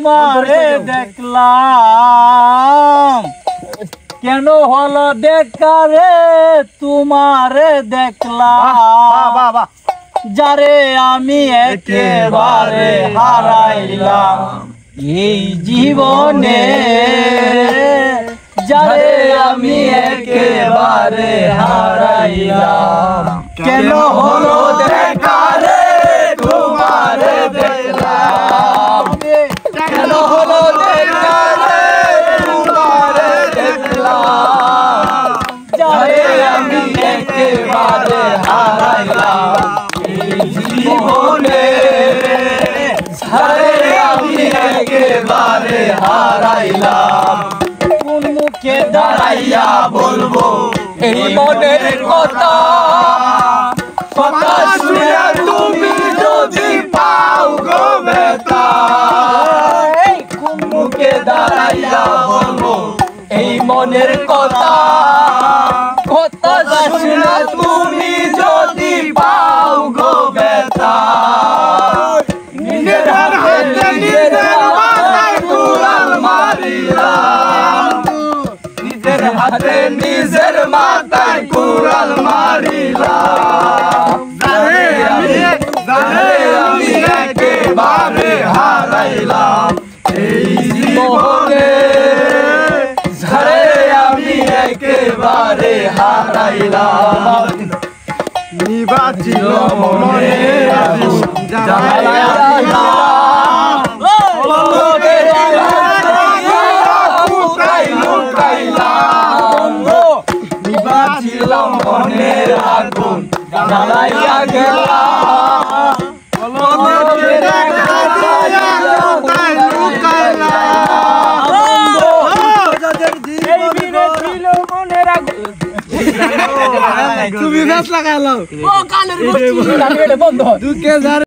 তোমারে দেখলাম কেন হলো দেখা রে তোমারে দেখলাম যারে আমি একেবারে হারাইলাম এই জীবনে যারে আমি একেবারে হারাইলাম কেন হলো দেখা রে তোমারে দেখলাম কেন হলো দেখা রে তোমারে দেখলাম যারে আমি একেবারে হারাইলাম এই জীবনে যারে আমি একেবারে হারাইলাম কোন মুখে দাঁড়াইয়া বলবো এই মনের কথা কথা শুনে তুমি যদি পাও গো ব্যথা কোন মুখে দাঁড়াইয়া বলবো এই মনের কথা কথা শুনে তুমি যদি পাও গো ব্যথা নিজের হাতে নিজের মাথায় কুড়াল মারিলাম নিজের হাতে নিজের মাথায় কুড়াল মারিলাম জানে আমি একেবারে হারাইলাম এই জীবনে জানে আমি একেবারে হারাইলাম নিবাচিল মনের আগুন জ্বালাইয়া নিবাচিলাম মনের আগুন জ্বালাইয়া গেলাম তুমি বেশ লাগালো ও কানের বন্ধ